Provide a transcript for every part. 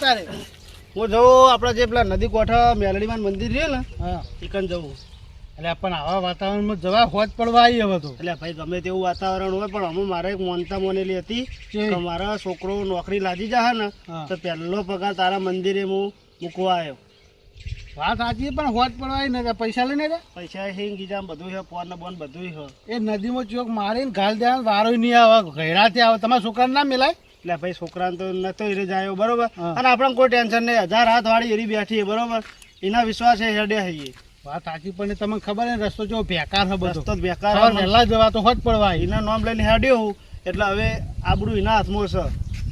તારે હું જવું આપણે જે પેલા નદી કોઠા મેલડીમાં મંદિર છે ને હા ચિકન જવું. એટલે પણ આવા વાતાવરણમાં જવા હોજ પડવા આવી હવે તો. એટલે ભાઈ ગમે તેવું વાતાવરણ હોય પણ અમે મારે એક મોનતા મોનેલી હતી કે મારા છોકરો નોકરી લાગી જાય ને તો પહેલો પગાર તારા મંદિરે હું મૂકવા આવ્યો. વાત સાચી પણ હોજ પડવા આવી ને પૈસા લઈને રે પૈસા હિંગ ગીજા બધું છે પોન ને બોન બધું છે. એ નદીમાં ચોક મારીને ઘાલ દેવા વારો નહીં આવે ઘેરાથી આવે તમારા છોકરાને ના મિલાય. એટલે ભાઈ છોકરાને તો નતો હીરે જાય બરોબર અને આપણને કોઈ ટેન્શન નહીં 1000 હાથ વાળી એરી બેઠી બરોબર એના વિશ્વાસ છે હેડે હઈએ. વાત સાચી પણ તમને ખબર ને રસ્તો જો બેકાર છે બધો. રસ્તો બેકાર વહેલા જવા તો હોજ પડવા એના નામ લઈને હેડ્યો હું એટલે હવે આબડું એના હાથમાં છે.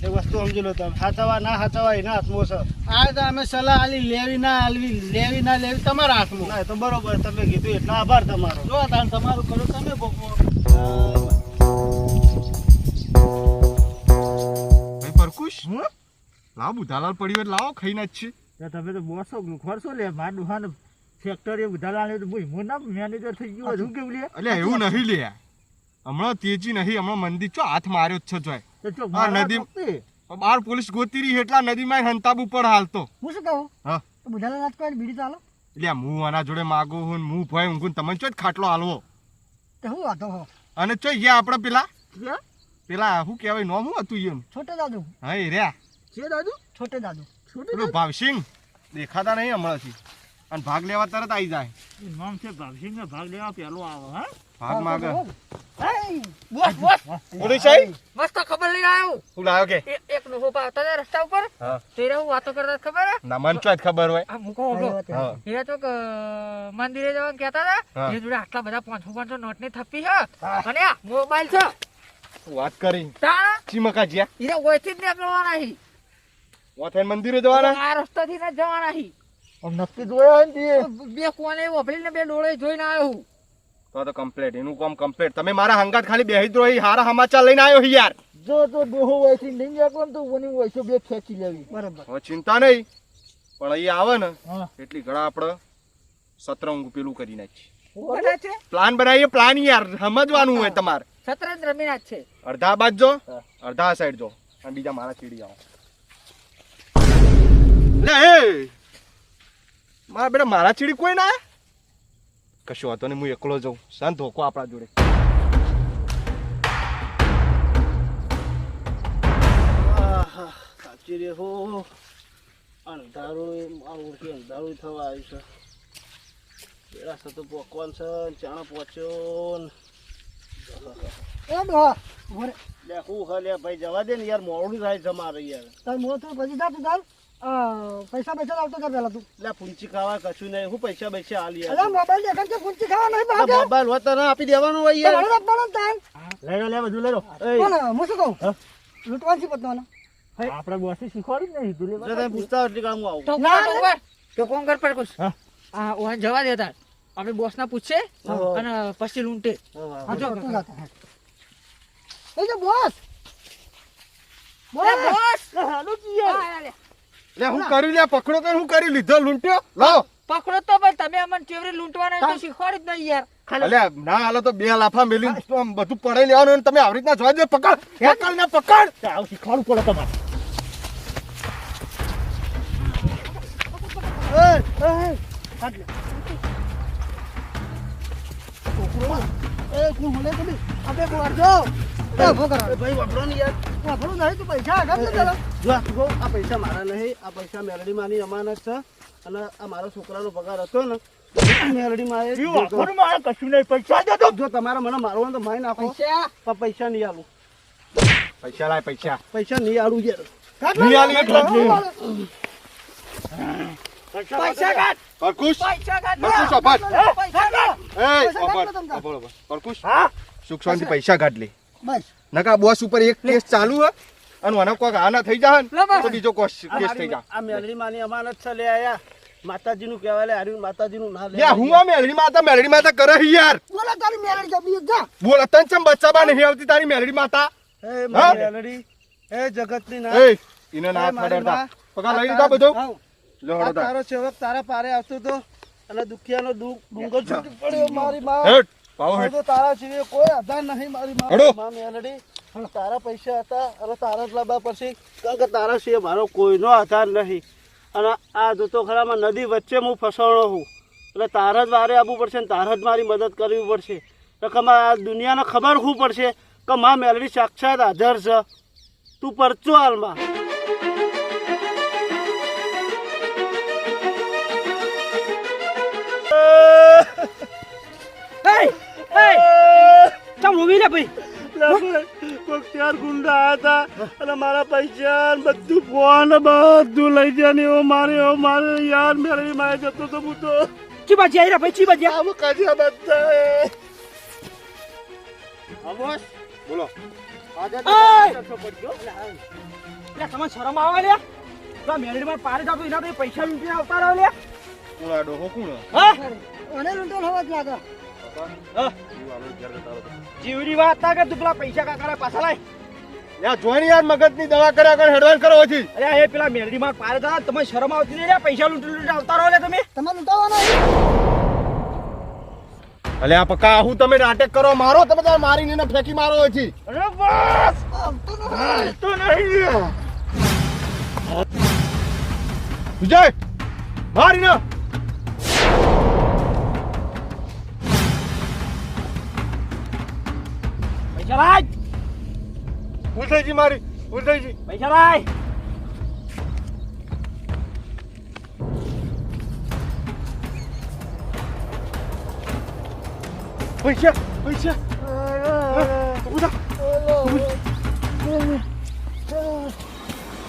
એ વસ્તુ સમજી લો તમે હાચવા ના હાચવા એના હાથમાં છે. આ તો અમે સલાહ આલી લેવી ના આલવી લેવી ના લેવી તમારા હાથમાં. ના એ તો બરોબર તમે કીધું એટલા આભાર તમારો. જો તાન તમારું કરો તમે ભોગવો. ભાઈ પરકુશ લાવો બુધાલાલ પડ્યું એટલે લાવો ખાઈ ના જ છે. તમે તો બોસો ખોરશો લે માર દુહાન ફેક્ટરી ઉધાર લે તો હું ના મેનેજર થઈ ગયો શું કેવું લે. એટલે એવું નહીં લે હમણાં તેજી નહીં હમણાં મંદિર ચો હાથ માર્યો જ છે જોય. આ નદી બાર પોલીસ ગોતી રહી એટલા નદીમાં હંતાબ ઉપર હાલતો. હું શું કહું હા તો બુધાલા રાત કોઈ બીડી ચાલો એટલે હું આના જોડે માગું હું હું ભય ઊંઘું તમને ચો જ ખાટલો હાલવો. તે હું વાતો હો અને ચો ગયા આપણે પેલા શું કહેવાય નોમ શું હતું એમ છોટે દાદુ હા એ રહ્યા છે દાદુ છોટે દાદુ પેલું ભાવસિંગ દેખાતા નહીં હમણાંથી અને ભાગ લેવા તરત આવી જાય. નામ છે ભાગસિંગ ને ભાગ લેવા પેલો આવે હા ભાગ માગે બોસ બોસ પોલીસ સાહેબ મસ્ત ખબર લઈને આવ્યો શું લાવ્યો કે એક નો હોપા હતા રસ્તા ઉપર હા તેરે હું વાતો કરતા ખબર હે ના મન ચો જ ખબર હોય. આ મુકો હોબળો હા એ તો મંદિરે જવાનું કહેતા હતા એ જોડે આટલા બધા 500 નોટ ની થપ્પી છે અને આ મોબાઈલ છે વાત કરી તા ચીમકા જ્યા ઈને ઓયથી જ નીકળવાના હી વાથેન મંદિરે જવાના આ રસ્તાથી ન જવાના હી નક્કી જોયા ને બે કોને વફડીને બે ડોળે જોઈને આવ્યો હું તો કમ્પ્લીટ એનું કામ કમ્પ્લીટ. તમે મારા હંગાત ખાલી બેહી જ રહી હારા સમાચાર લઈને આવ્યો યાર. જો તો ડોહો વયથી લઈને જાકો તો ઓની વયસો બે ખેંચી લેવી બરાબર હવે ચિંતા નહીં પણ અહીં આવે ને એટલી ઘણા આપણે સતરંગ પેલું કરી નાખીએ. કોને છે પ્લાન બનાવીએ પ્લાન યાર સમજવાનું હોય તમારે. શતરંજ રમીના જ છે અડધા બાજ જો અડધા સાઈડ જો અને બીજા મારા ચીડી આવો. લે એ મારા બેટા મારા ચીડી કોઈ ના કશું વાતો નહીં હું એકલો જાઉં શાંત ધોકો આપણા જોડે. સાચી રે હો અંધારું મારું અંધારું થવા આવ્યું છે. પેલા સતો પકવાન છે ચાણા પહોંચ્યો એ ડોહા લે હું લે ભાઈ જવા દે ને યાર મોડું થાય છે મારે યાર. તાર મો તો પછી જા તું તાર પૈસા આવતો કર પેલા તું લે પૂંચી ખાવા કશું નહીં હું પૈસા આલી યાર. અલા મોબાઈલ દેખાડ કે પૂંચી ખાવા નહીં ભાગે મોબાઈલ હોત તો આપી દેવાનું હોય યાર. મારો રાખવાનો તાન લે બધું લે લો. કોણ હું શું કહું લૂંટવાની પતવાનો આપણે બોસી શીખવાડી જ નહીં તું તમે પૂછતા એટલે કામ આવું. તો કોણ કર પર કુછ આ ઓન જવા દેતા આપણે બોસ ના પૂછે અને પછી લૂંટે હા જો તું જાતા એ જો બોસ બોસ હાલો કિયા લે હું કર્યું લે પકડો તો હું કરી લીધો લૂંટ્યો લાવો પકડો તો પણ તમે અમને ચેવરી લૂંટવાના તો શીખવાડી જ નહીં યાર અલ્યા ના હાલો તો બે લાફા મેલી બધું પડાઈ લેવાનું અને તમે આવી રીતના જોઈ દે પકડ એકલ ને પકડ આવું શીખવાડવું પડે તમારે. ભાઈ વાપરો ને યાર વાપરું નહીં તું પૈસા આગળ ચાલો જો તું કહું આ પૈસા મારા નહીં આ પૈસા મેલડી માની અમાનત છે અને આ મારો છોકરાનો પગાર હતો ને મેલડી મારે કશું નહીં પૈસા દે જો તમારે મને મારવા તો મારી નાખો પણ પૈસા નહીં આલું. પૈસા લાય પૈસા નહીં આલું યાર. નહીં આલી એટલે પૈસા કાઢ પરકુશ પૈસા કાઢ પરકુશ અભાત પૈસા કાઢ એ અભાત પરકુશ સુખ શાંતિ પૈસા કાઢ લે બસ નકા બોસ ઉપર એક કેસ ચાલુ હે અને મને કોક આના થઈ જાય ને તો બીજો કેસ થઈ જાય. આ મેલડી માની અમાનત છે લે આયા માતાજીનું કહેવાય લે હારી માતાજીનું ના લે. લે હું આ મેલડી માતા કરે હી યાર. બોલા તારી મેલડી જબી જા બોલ તન ચમ બચ્ચાબા નહીં આવતી તારી મેલડી માતા. હે મેલડી હે જગતની ના એ ઇને ના ફડરતા પગા લઈ લીધા બધો લો હડો તારો સેવક તારા પારે આવતો તો અને દુખિયાનો ડુંગર છૂટી પડ્યો મારી માં હેડ પાવો હેડ તો તારા સિવાય કોઈ આધાર નહીં મારી હડો. માં મેલડી તારા પૈસા હતા અને તારા જ લાવવા પડશે કારણ કે તારા સિવાય મારો કોઈનો આધાર નહીં અને આ જોતો ખરામાં નદી વચ્ચે હું ફસાણો છું એટલે તારા જ વારે આવવું પડશે ને તારા જ મારી મદદ કરવી પડશે એટલે આ દુનિયાને ખબર શું પડશે કે માં મેલડી સાક્ષાત હાજર છે તું પરચો હાલમાં ચાર ગુંડા આવ્યા હતા અને મારા પૈસા બધું ફોન બધું લઈ ગયા ને એવો મારે યાર મેળવી મારે જતો તો હું તો ચી બાજી આવી રહ્યા ભાઈ ચી બાજી આવું કાજ્યા બધા બોસ બોલો આજે તમે શરમ આવે લે તો મેરડીમાં પારે જાતો એના તો પૈસા લૂંટીને આવતા રહો લે કોણ આ ડોહો કોણ હા મને લૂંટો હવા જ લાગે જીવની વાત ના કે તું પેલા પૈસા કાકાના પાછા લાય યા જોઈની યાર મગજની દવા કર્યા કર હેડવાન કરો હતી અરે એ પેલા મેરડીમાં પારે જા તમે શરમ આવતી નહીં લે પૈસા લૂંટી આવતા રહો લે તમે લૂંટાવાનો અલે આ પકા હું તમે નાટક કરો મારો તમે તાર મારીને એને ફેંકી મારો હતી અરે બસ તો નહીં વિજય મારીને પૈસા લાય ભૂલ થઈ ગઈ મારી ભૂલ થઈ ગઈ પૈસા લાય પૈસા પૈસા ઉધા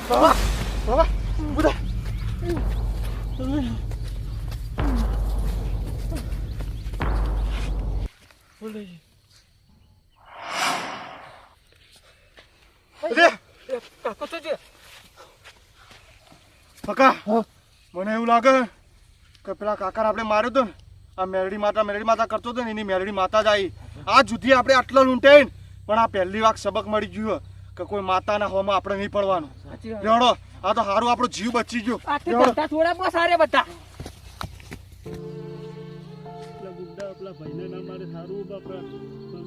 બાબા બાબા ઉધા પકા મને એવું લાગે કે પેલા કાકા આપણે માર્યો તો ને આ મેરડી માતા કરતો હતો ને એની મેરડી માતા જ આવી આ જુદી આપણે આટલા લૂંટે પણ આ પહેલી વાર સબક મળી ગયું કે કોઈ માતાના હોમાં આપણે નહીં પડવાનું રેડો આ તો સારું આપણો જીવ બચી ગયો થોડા બસ સારે બધા આપણા ભાઈને ના મારે સારું બાપરા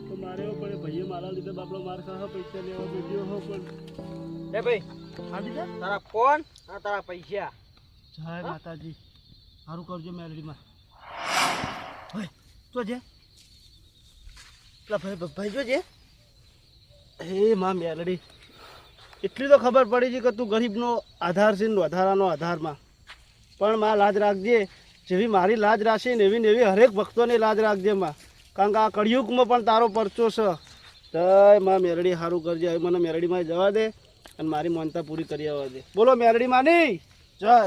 તો મારે પડે ભાઈએ મારા લીધે બાપડો માર ખાવા પૈસા લેવા બેઠ્યો હો પણ એ ભાઈ તારા ફોન અને તારા પૈસા જય માતાજી સારું કરજો મેલડીમાં ભાઈ જોજે પેલા ભાઈ જોજે હે માં મેલડી એટલી તો ખબર પડી છે કે તું ગરીબનો આધાર છે ને વધારાનો આધારમાં પણ માં લાજ રાખજે જેવી મારી લાજ રાખશે ને એવી હરેક ભક્તોની લાજ રાખજે માં કારણ કે આ કળિયુગમાં પણ તારો પરચો છે જય માં મેરડી સારું કરજે હવે મને મેરડીમાં જવા દે અને મારી માનતા પૂરી કરી આવવા દે બોલો મેરડી માની જય